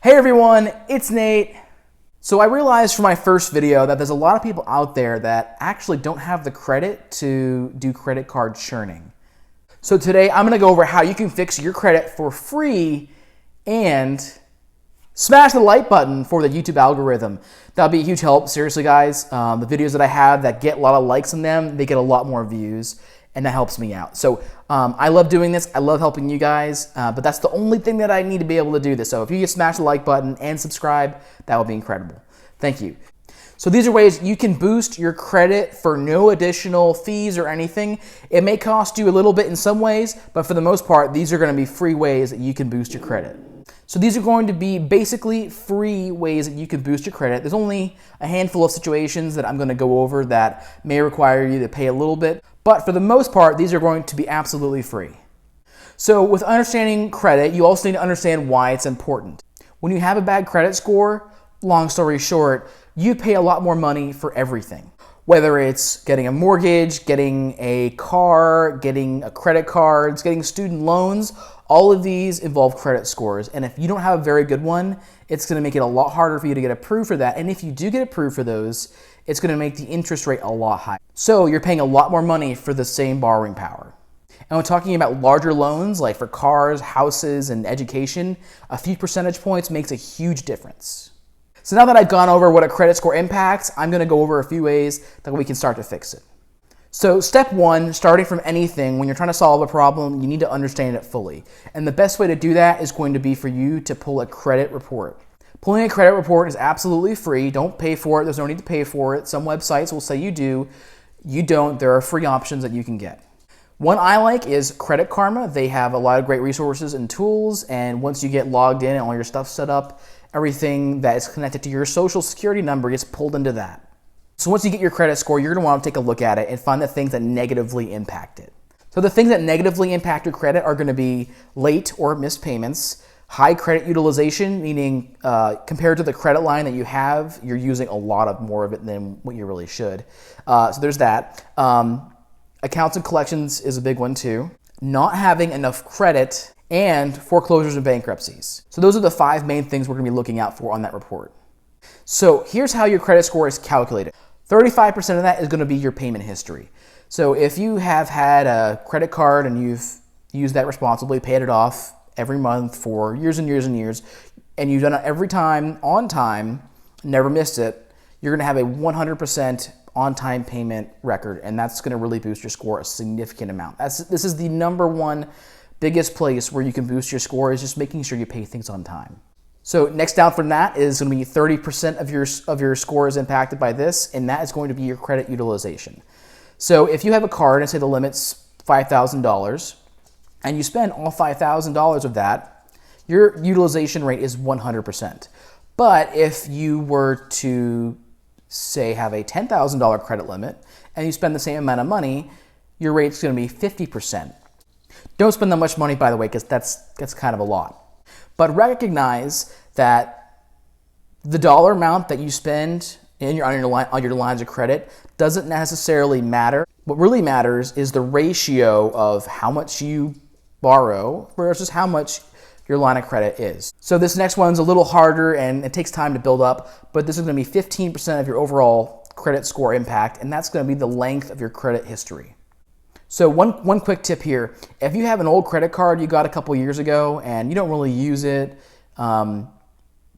Hey everyone, it's Nate. So I realized from my first video that there's a lot of people out there that actually don't have the credit to do credit card churning. So today I'm gonna go over how you can fix your credit for free and smash the like button for the YouTube algorithm. That'll be a huge help, seriously guys. The videos that I have that get a lot of likes in them, they get a lot more views, and that helps me out. So I love doing this. I love helping you guys, but that's the only thing that I need to be able to do this. So if you could smash the like button and subscribe, that would be incredible. Thank you. So these are ways you can boost your credit for no additional fees or anything. It may cost you a little bit in some ways, but for the most part, these are going to be free ways that you can boost your credit. So these are going to be basically free ways that you can boost your credit. There's only a handful of situations that I'm going to go over that may require you to pay a little bit, but for the most part, these are going to be absolutely free. So with understanding credit, you also need to understand why it's important. When you have a bad credit score, long story short, you pay a lot more money for everything. Whether it's getting a mortgage, getting a car, getting a credit cards, getting student loans, all of these involve credit scores. And if you don't have a very good one, it's gonna make it a lot harder for you to get approved for that. And if you do get approved for those, it's gonna make the interest rate a lot higher. So you're paying a lot more money for the same borrowing power. And when talking about larger loans, like for cars, houses, and education, a few percentage points makes a huge difference. So now that I've gone over what a credit score impacts, I'm gonna go over a few ways that we can start to fix it. So step one, starting from anything, when you're trying to solve a problem, you need to understand it fully. And the best way to do that is going to be for you to pull a credit report. Pulling a credit report is absolutely free. Don't pay for it. There's no need to pay for it. Some websites will say you do. You don't. There are free options that you can get. One I like is Credit Karma. They have a lot of great resources and tools. And once you get logged in and all your stuff set up, everything that is connected to your social security number gets pulled into that. So once you get your credit score, you're going to want to take a look at it and find the things that negatively impact it. So the things that negatively impact your credit are going to be late or missed payments, high credit utilization, meaning compared to the credit line that you have, you're using a lot more of it than what you really should. So there's that. Accounts and collections is a big one too. Not having enough credit, and foreclosures and bankruptcies. So those are the 5 main things we're going to be looking out for on that report. So here's how your credit score is calculated. 35% of that is going to be your payment history. So if you have had a credit card and you've used that responsibly, paid it off every month for years and years and years, and you've done it every time on time, never missed it, you're going to have a 100% on-time payment record, and that's going to really boost your score a significant amount. This is the number one biggest place where you can boost your score, is just making sure you pay things on time. So next down from that is going to be 30% of your score is impacted by this, and that is going to be your credit utilization. So if you have a card and say the limit's $5,000 and you spend all $5,000 of that, your utilization rate is 100%. But if you were to say have a $10,000 credit limit and you spend the same amount of money, your rate's going to be 50%. Don't spend that much money, by the way, because that's kind of a lot. But recognize that the dollar amount that you spend on your lines of credit doesn't necessarily matter. What really matters is the ratio of how much you borrow versus how much your line of credit is. So this next one's a little harder and it takes time to build up, but this is going to be 15% of your overall credit score impact, and that's going to be the length of your credit history. So one quick tip here, if you have an old credit card you got a couple years ago and you don't really use it, don't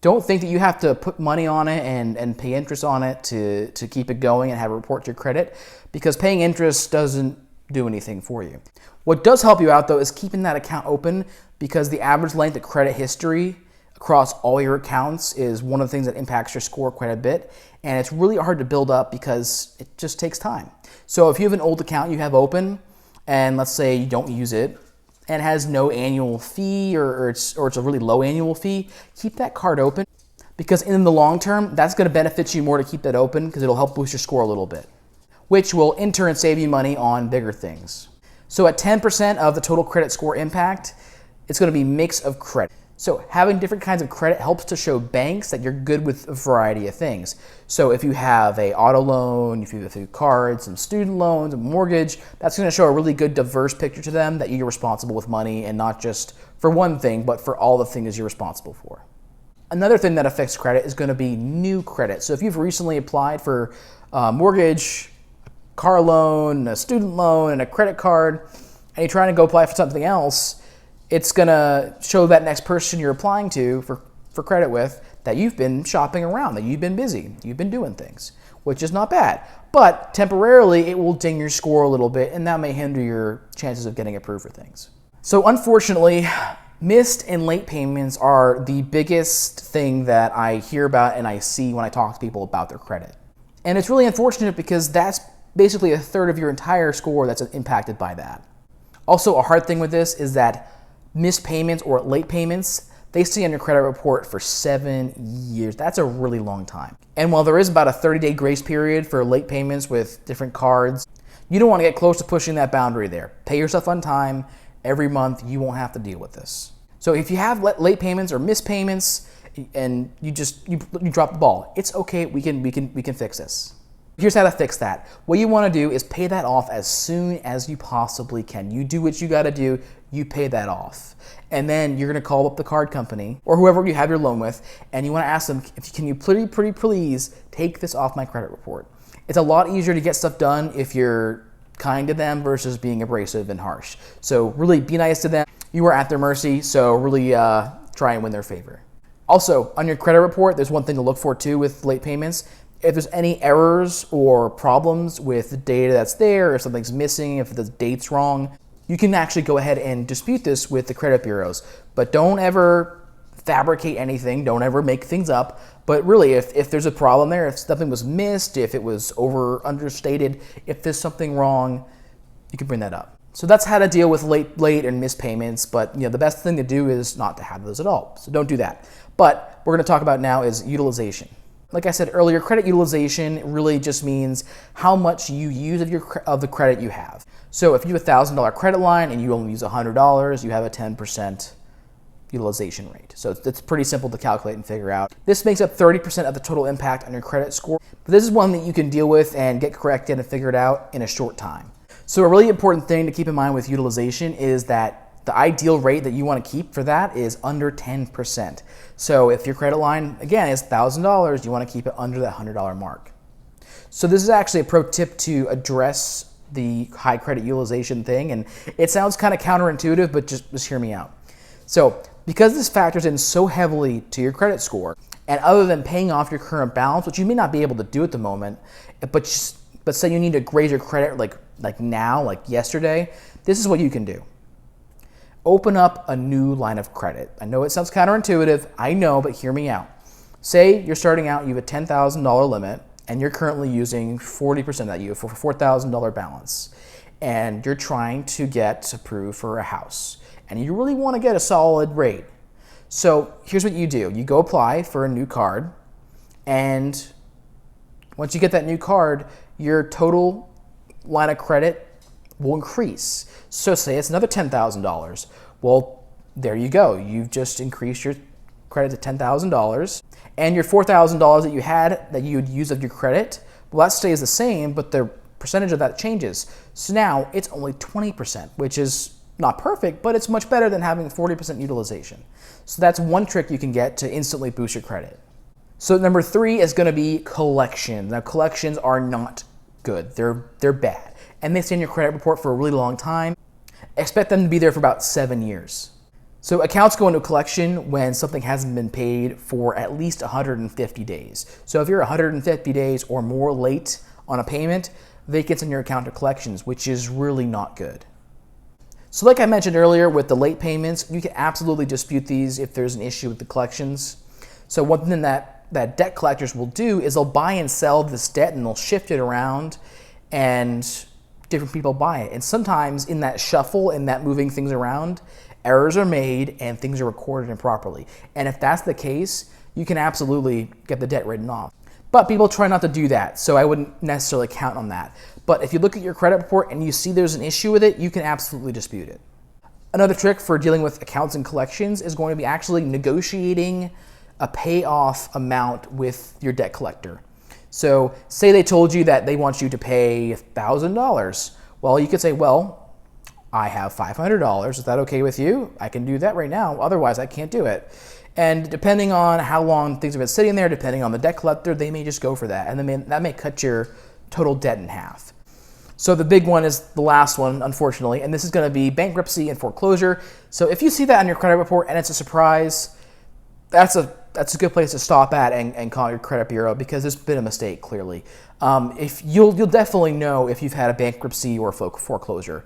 think that you have to put money on it and pay interest on it to keep it going and have it report your credit, because paying interest doesn't do anything for you. What does help you out though is keeping that account open, because the average length of credit history across all your accounts is one of the things that impacts your score quite a bit, and it's really hard to build up because it just takes time. So if you have an old account you have open, and let's say you don't use it, and it has no annual fee or it's a really low annual fee, keep that card open, because in the long term, that's going to benefit you more to keep that open, because it'll help boost your score a little bit, which will in turn save you money on bigger things. So at 10% of the total credit score impact, it's going to be mix of credit. So having different kinds of credit helps to show banks that you're good with a variety of things. So if you have a auto loan, if you have a few cards, some student loans, a mortgage, that's going to show a really good diverse picture to them that you're responsible with money, and not just for one thing, but for all the things you're responsible for. Another thing that affects credit is going to be new credit. So if you've recently applied for a mortgage, car loan, a student loan, and a credit card, and you're trying to go apply for something else, it's going to show that next person you're applying to for credit with that you've been shopping around, that you've been busy, you've been doing things, which is not bad. But temporarily, it will ding your score a little bit, and that may hinder your chances of getting approved for things. So unfortunately, missed and late payments are the biggest thing that I hear about and I see when I talk to people about their credit. And it's really unfortunate because that's basically a third of your entire score that's impacted by that. Also, a hard thing with this is that missed payments or late payments, they stay on your credit report for 7 years. That's a really long time. And while there is about a 30-day grace period for late payments with different cards, you don't want to get close to pushing that boundary there. Pay yourself on time. Every month, you won't have to deal with this. So if you have late payments or missed payments and you drop the ball, it's okay. We can fix this. Here's how to fix that. What you want to do is pay that off as soon as you possibly can. You do what you got to do. You pay that off. And then you're going to call up the card company or whoever you have your loan with, and you want to ask them, can you pretty please take this off my credit report? It's a lot easier to get stuff done if you're kind to them versus being abrasive and harsh. So really be nice to them. You are at their mercy, so really try and win their favor. Also, on your credit report, there's one thing to look for too with late payments. If there's any errors or problems with the data that's there, if something's missing, if the date's wrong, you can actually go ahead and dispute this with the credit bureaus. But don't ever fabricate anything, don't ever make things up. But really, if there's a problem there, if something was missed, if it was understated, if there's something wrong, you can bring that up. So that's how to deal with late and missed payments, but the best thing to do is not to have those at all. So don't do that. But what we're going to talk about now is utilization. Like I said earlier, credit utilization really just means how much you use of the credit you have. So if you have a $1,000 credit line and you only use $100, you have a 10% utilization rate. So it's pretty simple to calculate and figure out. This makes up 30% of the total impact on your credit score. But this is one that you can deal with and get corrected and figure it out in a short time. So a really important thing to keep in mind with utilization is that the ideal rate that you want to keep for that is under 10%. So if your credit line, again, is $1,000, you want to keep it under that $100 mark. So this is actually a pro tip to address the high credit utilization thing. And it sounds kind of counterintuitive, but just hear me out. So because this factors in so heavily to your credit score, and other than paying off your current balance, which you may not be able to do at the moment, but say you need to raise your credit like now, like yesterday, this is what you can do. Open up a new line of credit. I know it sounds counterintuitive, I know, but hear me out. Say you're starting out, you have a $10,000 limit, and you're currently using 40% of that. You have a $4,000 balance, and you're trying to get approved for a house, and you really want to get a solid rate. So here's what you do. You go apply for a new card, and once you get that new card, your total line of credit will increase. So say it's another $10,000. Well, there you go. You've just increased your credit to $10,000, and your $4,000 that you had that you would use of your credit, well, that stays the same, but the percentage of that changes. So now it's only 20%, which is not perfect, but it's much better than having 40% utilization. So that's one trick you can get to instantly boost your credit. So number 3 is going to be collections. Now, collections are not good. They're bad, and they stay in your credit report for a really long time. Expect them to be there for about 7 years. So accounts go into collection when something hasn't been paid for at least 150 days. So if you're 150 days or more late on a payment, that gets in your account to collections, which is really not good. So like I mentioned earlier with the late payments, you can absolutely dispute these if there's an issue with the collections. So one thing that debt collectors will do is they'll buy and sell this debt, and they'll shift it around, and different people buy it. And sometimes in that shuffle, in that moving things around, errors are made and things are recorded improperly. And if that's the case, you can absolutely get the debt written off. But people try not to do that, so I wouldn't necessarily count on that. But if you look at your credit report and you see there's an issue with it, you can absolutely dispute it. Another trick for dealing with accounts and collections is going to be actually negotiating a payoff amount with your debt collector. So say they told you that they want you to pay $1,000. Well, you could say, well, I have $500. Is that okay with you? I can do that right now. Otherwise, I can't do it. And depending on how long things have been sitting there, depending on the debt collector, they may just go for that. And then that may cut your total debt in half. So the big one is the last one, unfortunately, and this is going to be bankruptcy and foreclosure. So if you see that on your credit report and it's a surprise, that's a good place to stop at and call your credit bureau, because there's been a mistake, clearly. If you'll definitely know if you've had a bankruptcy or foreclosure.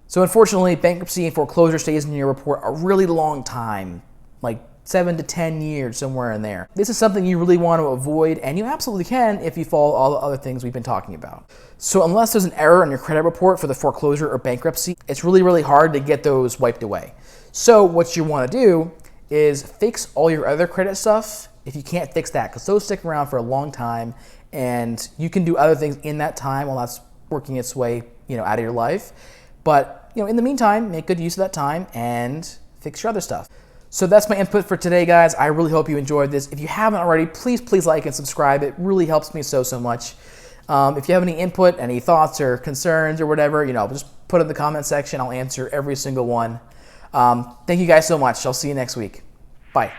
So unfortunately, bankruptcy and foreclosure stays in your report a really long time, like 7 to 10 years, somewhere in there. This is something you really want to avoid, and you absolutely can if you follow all the other things we've been talking about. So unless there's an error on your credit report for the foreclosure or bankruptcy, it's really, really hard to get those wiped away. So what you want to do is fix all your other credit stuff if you can't fix that, because those stick around for a long time, and you can do other things in that time while that's working its way, out of your life. But, in the meantime, make good use of that time and fix your other stuff. So that's my input for today, guys. I really hope you enjoyed this. If you haven't already, please like and subscribe. It really helps me so much. If you have any input, any thoughts or concerns or whatever, just put it in the comment section. I'll answer every single one. Thank you guys so much. I'll see you next week. Bye.